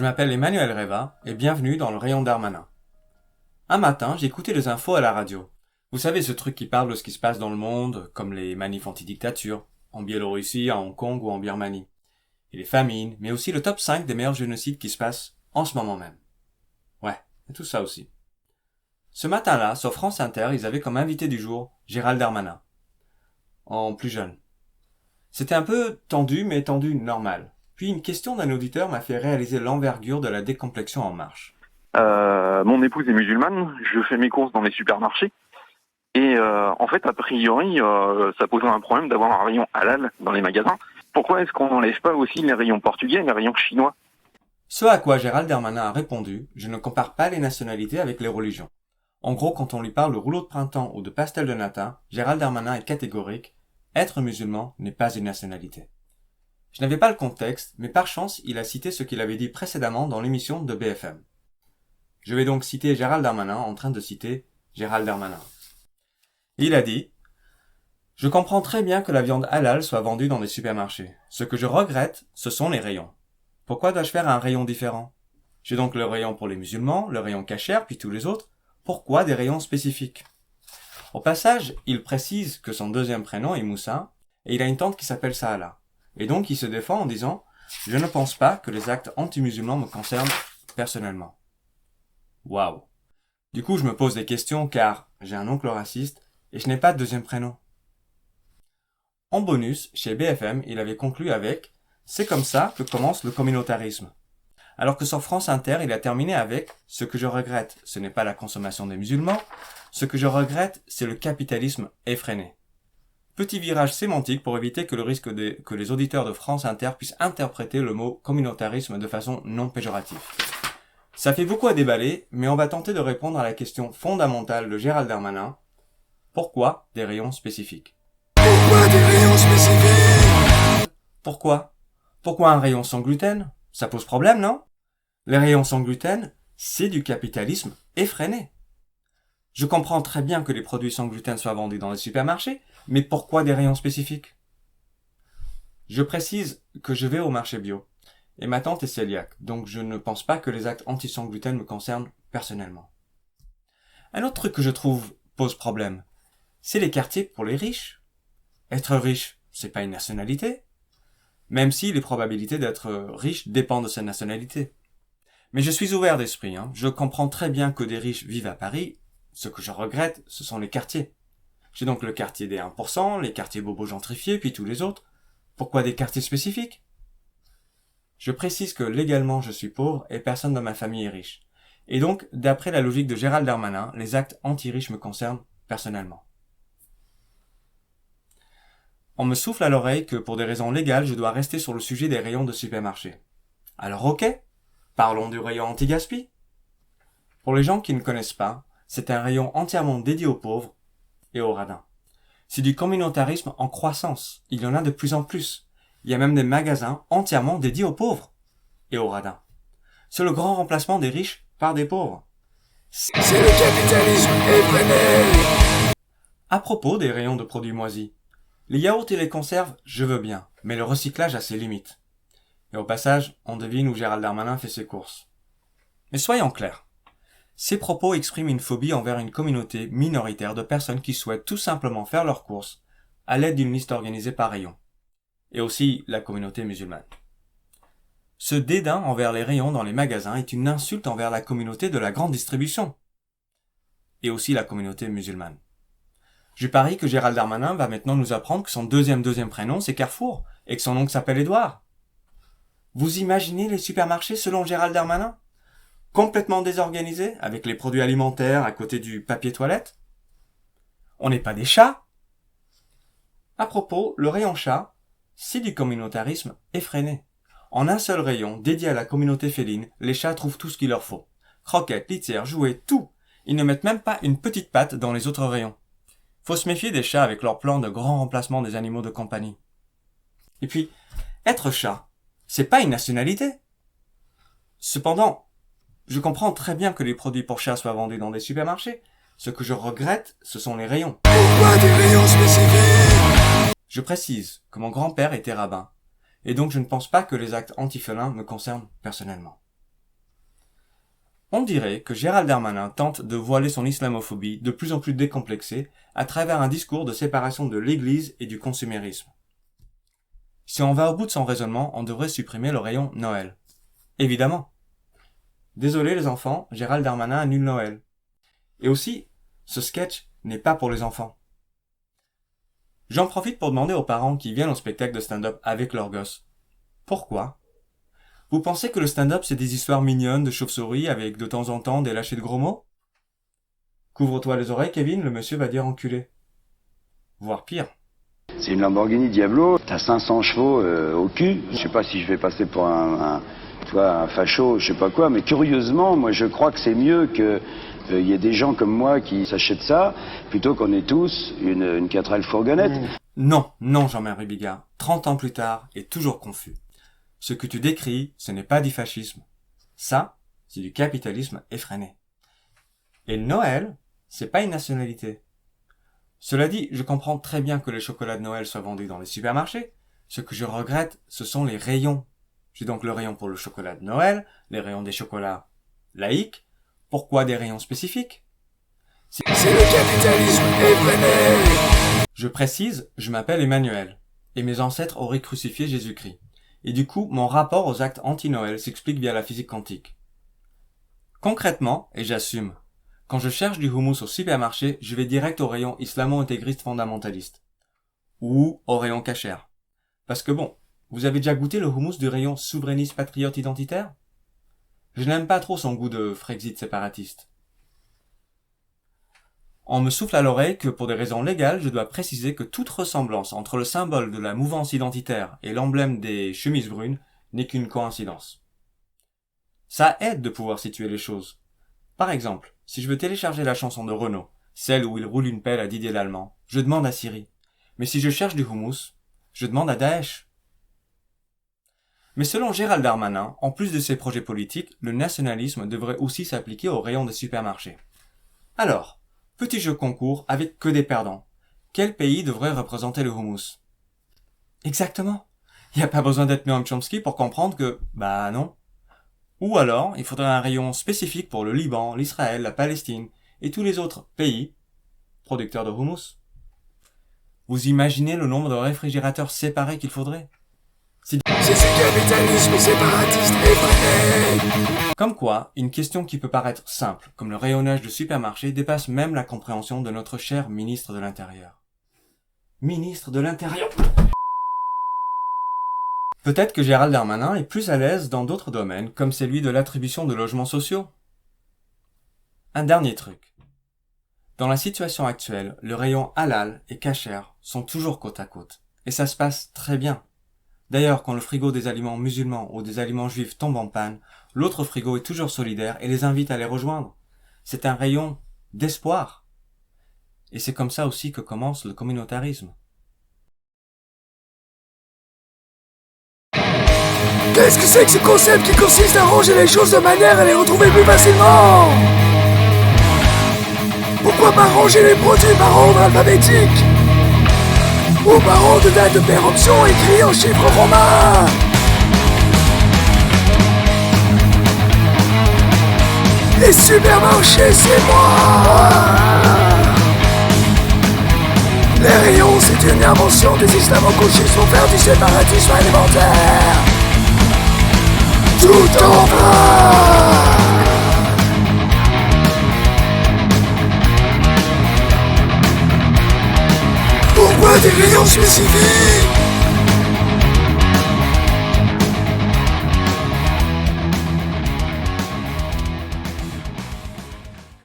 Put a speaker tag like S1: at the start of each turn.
S1: m'appelle Emmanuel Reva et bienvenue dans le rayon Darmanin. Un matin, j'ai écouté les infos à la radio. Vous savez, ce truc qui parle de ce qui se passe dans le monde, comme les manifs anti-dictature, en Biélorussie, à Hong Kong ou en Birmanie. Et les famines, mais aussi le top 5 des meilleurs génocides qui se passent en ce moment même. Ouais, et tout ça aussi. Ce matin-là, sur France Inter, ils avaient comme invité du jour Gérald Darmanin. En plus jeune. C'était un peu tendu, mais tendu normal. Puis une question d'un auditeur m'a fait réaliser l'envergure de la décomplexion en marche.
S2: Mon épouse est musulmane, je fais mes courses dans les supermarchés. Et en fait, a priori, ça pose un problème d'avoir un rayon halal dans les magasins. Pourquoi est-ce qu'on n'enlève pas aussi les rayons portugais et les rayons chinois?
S1: Ce à quoi Gérald Darmanin a répondu, je ne compare pas les nationalités avec les religions. En gros, quand on lui parle de rouleau de printemps ou de pastel de nata, Gérald Darmanin est catégorique, être musulman n'est pas une nationalité. Je n'avais pas le contexte, mais par chance, il a cité ce qu'il avait dit précédemment dans l'émission de BFM. Je vais donc citer Gérald Darmanin en train de citer Gérald Darmanin. Il a dit « Je comprends très bien que la viande halal soit vendue dans des supermarchés. Ce que je regrette, ce sont les rayons. Pourquoi dois-je faire un rayon différent? J'ai donc le rayon pour les musulmans, le rayon cachère, puis tous les autres. Pourquoi des rayons spécifiques ?» Au passage, il précise que son deuxième prénom est Moussa, et il a une tante qui s'appelle Sahala. Et donc il se défend en disant « Je ne pense pas que les actes anti-musulmans me concernent personnellement. » Waouh. Du coup, je me pose des questions car j'ai un oncle raciste et je n'ai pas de deuxième prénom. En bonus, chez BFM, il avait conclu avec « C'est comme ça que commence le communautarisme ». Alors que sur France Inter, il a terminé avec « Ce que je regrette, ce n'est pas la consommation des musulmans, ce que je regrette, c'est le capitalisme effréné ». Petit virage sémantique pour éviter que le risque que les auditeurs de France Inter puissent interpréter le mot communautarisme de façon non péjorative. Ça fait beaucoup à déballer, mais on va tenter de répondre à la question fondamentale de Gérald Darmanin. Pourquoi des rayons spécifiques?
S3: Pourquoi des rayons spécifiques?
S1: Pourquoi? Pourquoi un rayon sans gluten? Ça pose problème, non? Les rayons sans gluten, c'est du capitalisme effréné. Je comprends très bien que les produits sans gluten soient vendus dans les supermarchés, mais pourquoi des rayons spécifiques? Je précise que je vais au marché bio, et ma tante est cœliaque, donc je ne pense pas que les actes anti-sans gluten me concernent personnellement. Un autre truc que je trouve pose problème, c'est les quartiers pour les riches. Être riche, c'est pas une nationalité, même si les probabilités d'être riche dépendent de sa nationalité. Mais je suis ouvert d'esprit, je comprends très bien que des riches vivent à Paris. Ce que je regrette, ce sont les quartiers. J'ai donc le quartier des 1%, les quartiers bobos gentrifiés, puis tous les autres. Pourquoi des quartiers spécifiques? Je précise que légalement je suis pauvre et personne dans ma famille est riche. Et donc, d'après la logique de Gérald Darmanin, les actes anti-riches me concernent personnellement. On me souffle à l'oreille que pour des raisons légales, je dois rester sur le sujet des rayons de supermarché. Alors ok, parlons du rayon anti-gaspi. Pour les gens qui ne connaissent pas, c'est un rayon entièrement dédié aux pauvres et aux radins. C'est du communautarisme en croissance. Il y en a de plus en plus. Il y a même des magasins entièrement dédiés aux pauvres et aux radins. C'est le grand remplacement des riches par des pauvres.
S3: C'est le capitalisme effréné.
S1: À propos des rayons de produits moisis, les yaourts et les conserves, je veux bien, mais le recyclage a ses limites. Et au passage, on devine où Gérald Darmanin fait ses courses. Mais soyons clairs. Ces propos expriment une phobie envers une communauté minoritaire de personnes qui souhaitent tout simplement faire leurs courses à l'aide d'une liste organisée par rayon. Et aussi la communauté musulmane. Ce dédain envers les rayons dans les magasins est une insulte envers la communauté de la grande distribution. Et aussi la communauté musulmane. Je parie que Gérald Darmanin va maintenant nous apprendre que son deuxième prénom c'est Carrefour et que son oncle s'appelle Édouard. Vous imaginez les supermarchés selon Gérald Darmanin? Complètement désorganisé, avec les produits alimentaires à côté du papier toilette? On n'est pas des chats? À propos, le rayon chat, c'est du communautarisme effréné. En un seul rayon, dédié à la communauté féline, les chats trouvent tout ce qu'il leur faut. Croquettes, litières, jouets, tout. Ils ne mettent même pas une petite patte dans les autres rayons. Faut se méfier des chats avec leur plan de grand remplacement des animaux de compagnie. Et puis, être chat, c'est pas une nationalité. Cependant, je comprends très bien que les produits pour chats soient vendus dans des supermarchés. Ce que je regrette, ce sont les rayons.
S3: Pourquoi des rayons spécifiques?
S1: Je précise que mon grand-père était rabbin, et donc je ne pense pas que les actes anti-félins me concernent personnellement. On dirait que Gérald Darmanin tente de voiler son islamophobie de plus en plus décomplexée à travers un discours de séparation de l'Église et du consumérisme. Si on va au bout de son raisonnement, on devrait supprimer le rayon Noël. Évidemment. Désolé les enfants, Gérald Darmanin annule Noël. Et aussi, ce sketch n'est pas pour les enfants. J'en profite pour demander aux parents qui viennent au spectacle de stand-up avec leurs gosses. Pourquoi ? Vous pensez que le stand-up c'est des histoires mignonnes de chauves-souris avec de temps en temps des lâchers de gros mots ? Couvre-toi les oreilles, Kevin, le monsieur va dire enculé. Voire pire.
S4: C'est une Lamborghini Diablo, t'as 500 chevaux au cul. Je sais pas si je vais passer pour un facho, je sais pas quoi, mais curieusement, moi je crois que c'est mieux que y ait des gens comme moi qui s'achètent ça, plutôt qu'on ait tous une 4L fourgonnette.
S1: Non, Jean-Marie Bigard, 30 ans plus tard, et toujours confus. Ce que tu décris, ce n'est pas du fascisme. Ça, c'est du capitalisme effréné. Et Noël, c'est pas une nationalité. Cela dit, je comprends très bien que les chocolats de Noël soient vendus dans les supermarchés. Ce que je regrette, ce sont les rayons. J'ai donc le rayon pour le chocolat de Noël, les rayons des chocolats laïques. Pourquoi des rayons spécifiques ?
S3: C'est le capitalisme effréné.
S1: Je précise, je m'appelle Emmanuel, et mes ancêtres auraient crucifié Jésus-Christ. Et du coup, mon rapport aux actes anti-Noël s'explique via la physique quantique. Concrètement, et j'assume, quand je cherche du houmous au supermarché, je vais direct au rayon islamo-intégriste fondamentaliste. Ou au rayon cachère. Parce que bon, vous avez déjà goûté le houmous du rayon souverainiste patriote identitaire ? Je n'aime pas trop son goût de Frexit séparatiste. On me souffle à l'oreille que pour des raisons légales, je dois préciser que toute ressemblance entre le symbole de la mouvance identitaire et l'emblème des chemises brunes n'est qu'une coïncidence. Ça aide de pouvoir situer les choses. Par exemple, si je veux télécharger la chanson de Renaud, celle où il roule une pelle à Didier Lallemand, je demande à Siri. Mais si je cherche du houmous, je demande à Daesh. Mais selon Gérald Darmanin, en plus de ses projets politiques, le nationalisme devrait aussi s'appliquer aux rayons des supermarchés. Alors, petit jeu concours avec que des perdants. Quel pays devrait représenter le houmous ? Exactement. Il n'y a pas besoin d'être Noam Chomsky pour comprendre que, bah non. Ou alors, il faudrait un rayon spécifique pour le Liban, l'Israël, la Palestine et tous les autres pays producteurs de houmous. Vous imaginez le nombre de réfrigérateurs séparés qu'il faudrait ?
S3: C'est du capitalisme séparatiste effréné.
S1: Comme quoi, une question qui peut paraître simple, comme le rayonnage de supermarché, dépasse même la compréhension de notre cher ministre de l'Intérieur. Ministre de l'Intérieur. Peut-être que Gérald Darmanin est plus à l'aise dans d'autres domaines, comme celui de l'attribution de logements sociaux. Un dernier truc. Dans la situation actuelle, le rayon halal et kasher sont toujours côte à côte. Et ça se passe très bien. D'ailleurs, quand le frigo des aliments musulmans ou des aliments juifs tombe en panne, l'autre frigo est toujours solidaire et les invite à les rejoindre. C'est un rayon d'espoir. Et c'est comme ça aussi que commence le communautarisme.
S3: Qu'est-ce que c'est que ce concept qui consiste à ranger les choses de manière à les retrouver plus facilement ? Pourquoi pas ranger les produits par ordre alphabétique ? Ou par ordre de date de péremption écrit en chiffres romains ? Les supermarchés, c'est moi ! Les rayons, c'est une invention des islamo-gauchistes pour faire du séparatisme alimentaire. Tout en bas. Pourquoi des rayons spécifiques ?